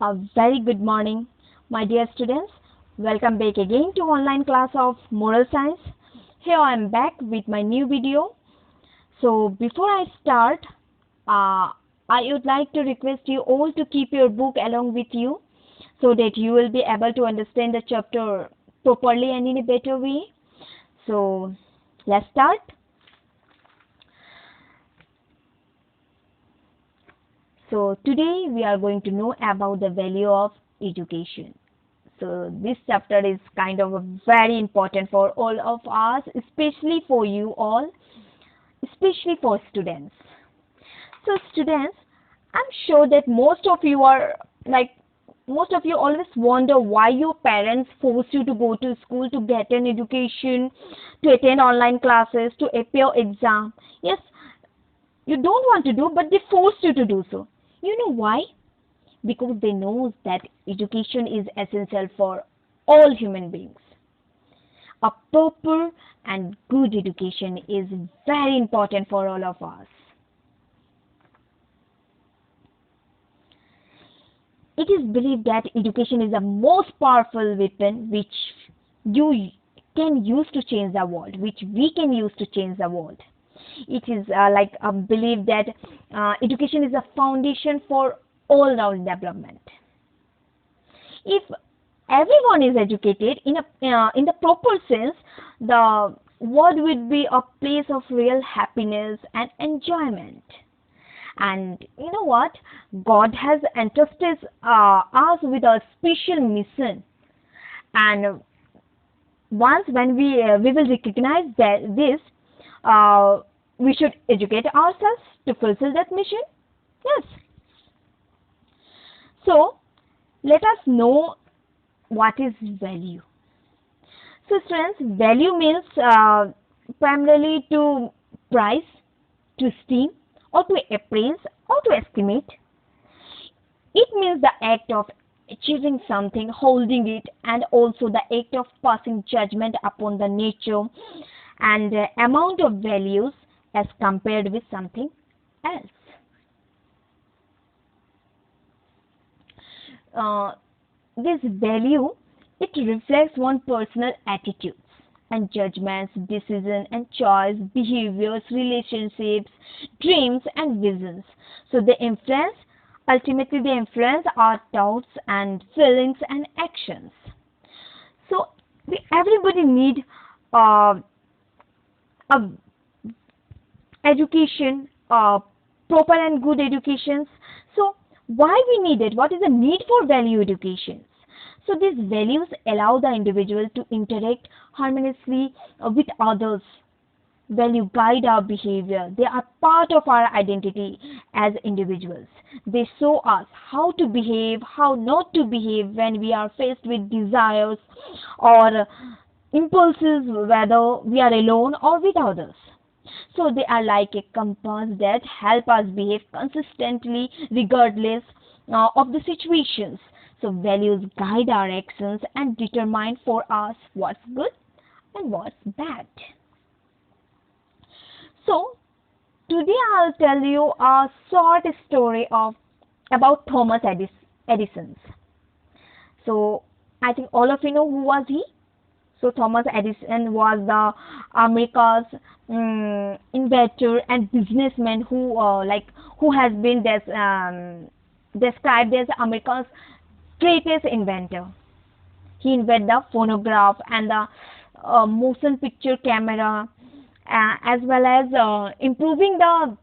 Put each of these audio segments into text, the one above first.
A very good morning, my dear students. Welcome back again to online class of Moral Science. Here I am back with my new video. So before I start, I would like to request you all to keep your book along with you so that you will be able to understand the chapter properly and in a better way. So let's start. So today we are going to know about the value of education. So this chapter is kind of very important for all of us, especially for you all, especially for students. So students, I'm sure that most of you always wonder why your parents force you to go to school to get an education, to attend online classes, to appear exam. Yes, you don't want to do, but they force you to do so. You know why? Because they know that education is essential for all human beings. A proper and good education is very important for all of us. It is believed that education is the most powerful weapon which you can use to change the world, which we can use to change the world. It is like a belief that education is a foundation for all-round development. If everyone is educated in the proper sense, the world would be a place of real happiness and enjoyment. And you know what? God has entrusted us with a special mission. And once when we will recognize this, we should educate ourselves to fulfill that mission. Yes. So let us know what is value. So students, value means primarily to price, to esteem, or to appraise, or to estimate. It means the act of achieving something, holding it, and also the act of passing judgment upon the nature and amount of values as compared with something else. This value, it reflects one's personal attitudes and judgments, decisions and choice, behaviors, relationships, dreams and visions. So ultimately they influence our thoughts and feelings and actions. So everybody need a education, proper and good educations. So why we need it? What is the need for value education? So these values allow the individual to interact harmoniously with others. Value guide our behavior. They are part of our identity as individuals. They show us how to behave, how not to behave when we are faced with desires or impulses, whether we are alone or with others. So they are like a compass that help us behave consistently regardless of the situations. So values guide our actions and determine for us what's good and what's bad. So today I'll tell you a short story about Thomas Edison. So I think all of you know who was he. So Thomas Edison was the America's inventor and businessman who has been described as America's greatest inventor. He invented the phonograph and the motion picture camera, as well as improving the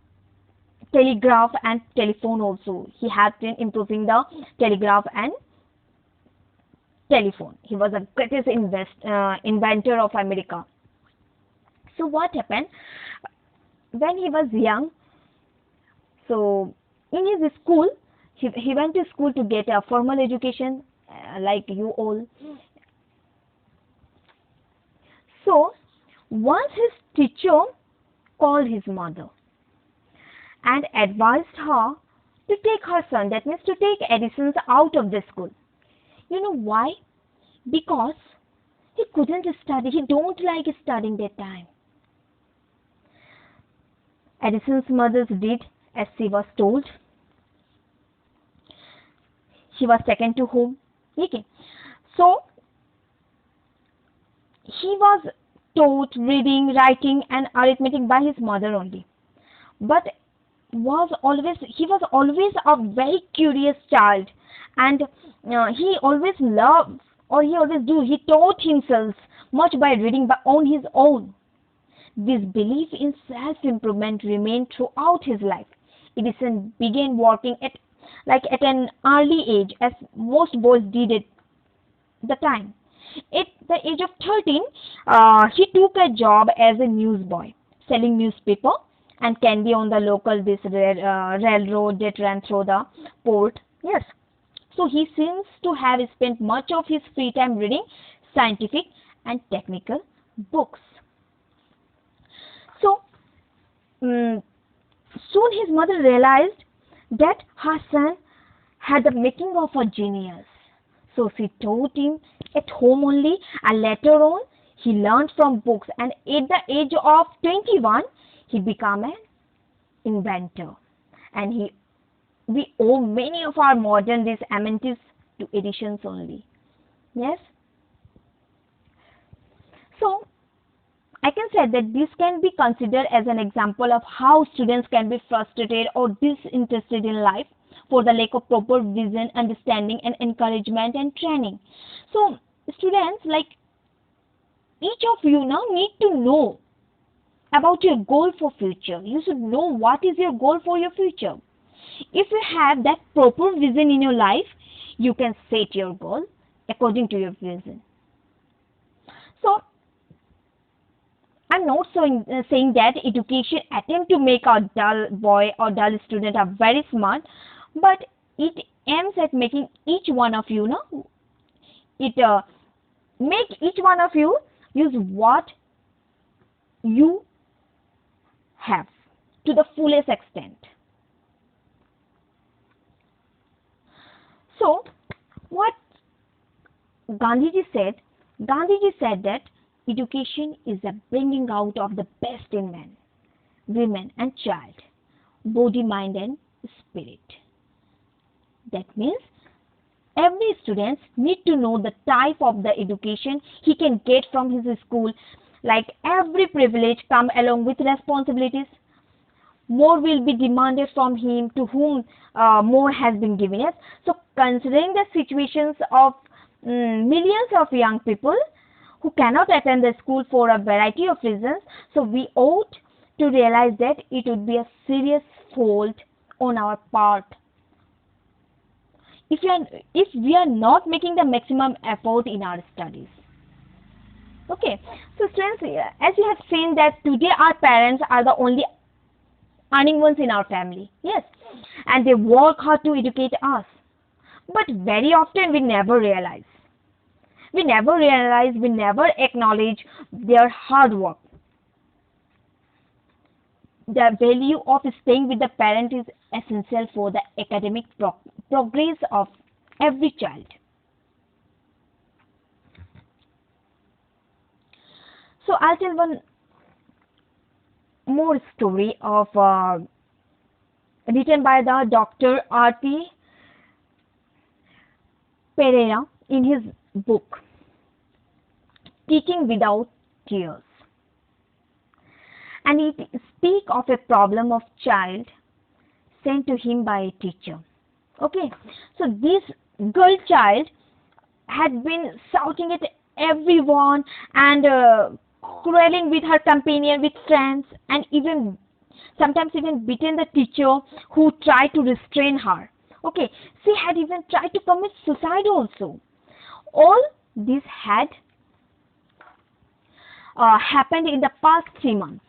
telegraph and telephone also. He helped in improving the telegraph and telephone. He was the greatest inventor of America. So what happened when he was young? So in his school, he went to school to get a formal education, like you all. So once his teacher called his mother and advised her to take her son, that means to take Edison out of the school. You know why? Because he couldn't study. He don't like studying that time. Edison's mother did as she was told. he was taken to home. Okay. So he was taught reading, writing and arithmetic by his mother only. But he was always a very curious child, and he always loved, or he always do, he taught himself much by reading by on his own. This belief in self-improvement remained throughout his life. Edison began working at an early age, as most boys did at the time. At the age of 13, he took a job as a newsboy, selling newspaper and candy on the local railroad that ran through the port. Yes. So he seems to have spent much of his free time reading scientific and technical books. So mm soon his mother realized that her son had the making of a genius. So she taught him at home only, and later on he learned from books, and at the age of 21 he became an inventor. And we owe many of our modern these amenities to Edison's only. Yes. So I can say that this can be considered as an example of how students can be frustrated or disinterested in life for the lack of proper vision, understanding and encouragement and training. So students, like, each of you now need to know about your goal for future. You should know what is your goal for your future. If you have that proper vision in your life, you can set your goal according to your vision. So I'm not saying that education attempt to make a dull boy or dull student a very smart, but it aims at making each one of you know it make each one of you use what you have to the fullest extent. So what Gandhiji said, Gandhiji said that education is the bringing out of the best in men, women and child, body, mind and spirit. That means every student needs to know the type of the education he can get from his school. Like, every privilege come along with responsibilities. More will be demanded from him to whom more has been given us. So considering the situations of millions of young people who cannot attend the school for a variety of reasons, so we ought to realize that it would be a serious fault on our part if we are not making the maximum effort in our studies. Okay, so students, as you have seen that today our parents are the only earning ones in our family. Yes, and they work hard to educate us, but very often we never realize. We never acknowledge their hard work. The value of staying with the parent is essential for the academic progress of every child. So I'll tell one more story of written by the Dr. R.P. Pereira in his book Teaching Without Tears, and it speaks of a problem of child sent to him by a teacher. Okay, so this girl child had been shouting at everyone and quarreling with her companion, with friends, and even sometimes even beaten the teacher who tried to restrain her. Okay, she had even tried to commit suicide also. All this had happened in the past 3 months.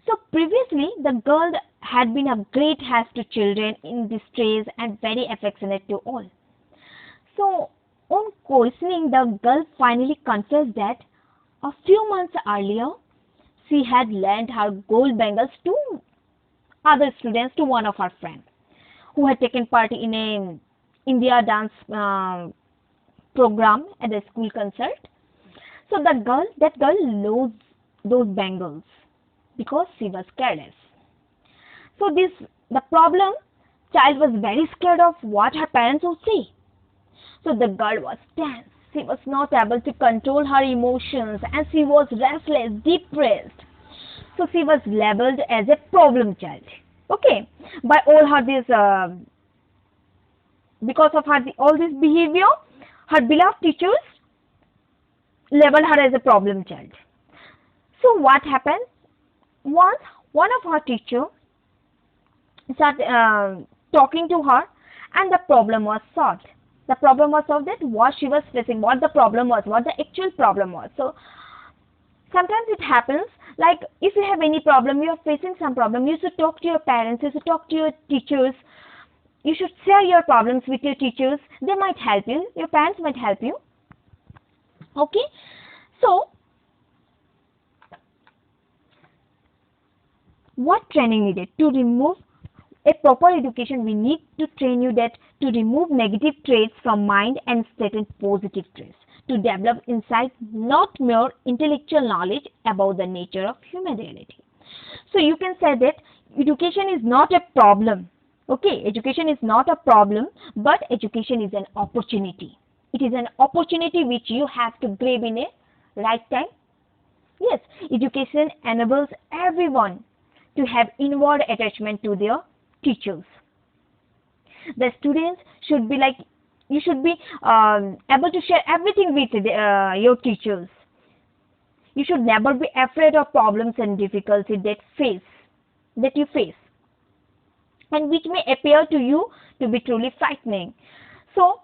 So previously, the girl had been a great help to children in distress and very affectionate to all. So on questioning, the girl finally confessed that a few months earlier, she had lent her gold bangles to other students, to one of her friends who had taken part in a India dance program at the school concert. So that girl lost those bangles because she was careless. So the problem, child was very scared of what her parents would say. So the girl was tense. She was not able to control her emotions and she was restless, depressed. So she was labeled as a problem child. Okay, by all her this because of her all this behavior, her beloved teachers labeled her as a problem child. So what happened? Once one of her teacher started talking to her, and the problem was solved. The problem was solved, that what she was facing, what the problem was, what the actual problem was. So sometimes it happens, like if you have any problem, you are facing some problem, you should talk to your parents, you should talk to your teachers, you should share your problems with your teachers. They might help you, your parents might help you. Okay, so what training needed to remove a proper education? We need to train you that to remove negative traits from mind and straighten positive traits, to develop insight, not mere intellectual knowledge about the nature of human reality. So you can say that education is not a problem. Okay, education is not a problem, but education is an opportunity. It is an opportunity which you have to grab in a right time. Yes, education enables everyone to have inward attachment to their teachers. The students should be like, you should be able to share everything with your teachers. You should never be afraid of problems and difficulties that you face, and which may appear to you to be truly frightening. So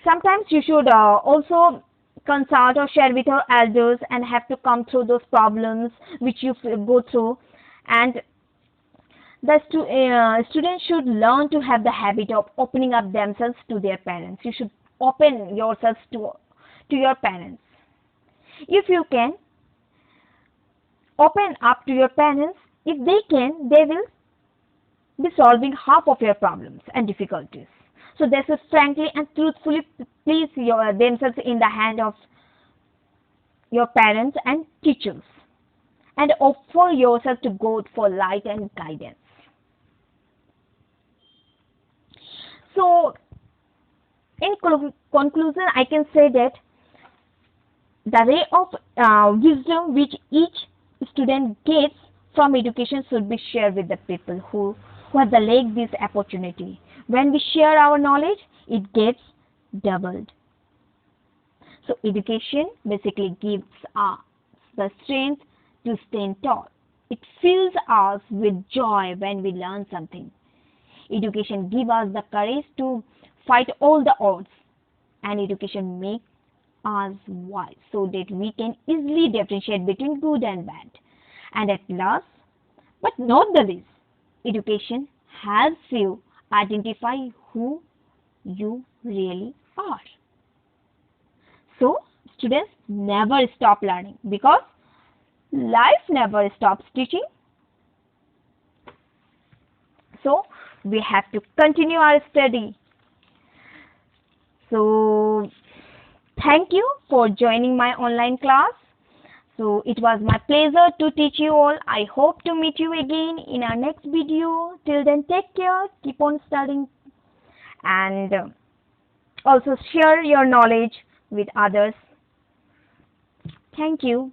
sometimes you should also consult or share with your elders and have to come through those problems which you go through. And the students should learn to have the habit of opening up themselves to their parents. You should open yourselves to your parents. If you can open up to your parents, if they can, they will be solving half of your problems and difficulties. So they should frankly and truthfully place themselves in the hand of your parents and teachers, and offer yourself to God for light and guidance. So in conclusion, I can say that the ray of wisdom which each student gets from education should be shared with the people who have lacked this opportunity. When we share our knowledge, it gets doubled. So education basically gives us the strength to stand tall. It fills us with joy when we learn something. Education gives us the courage to fight all the odds, and education makes us wise so that we can easily differentiate between good and bad. And at last, but not the least, education helps you identify who you really are. So students, never stop learning, because life never stops teaching. So we have to continue our study. So thank you for joining my online class. So it was my pleasure to teach you all. I hope to meet you again in our next video. Till then, take care, keep on studying, and also share your knowledge with others. Thank you.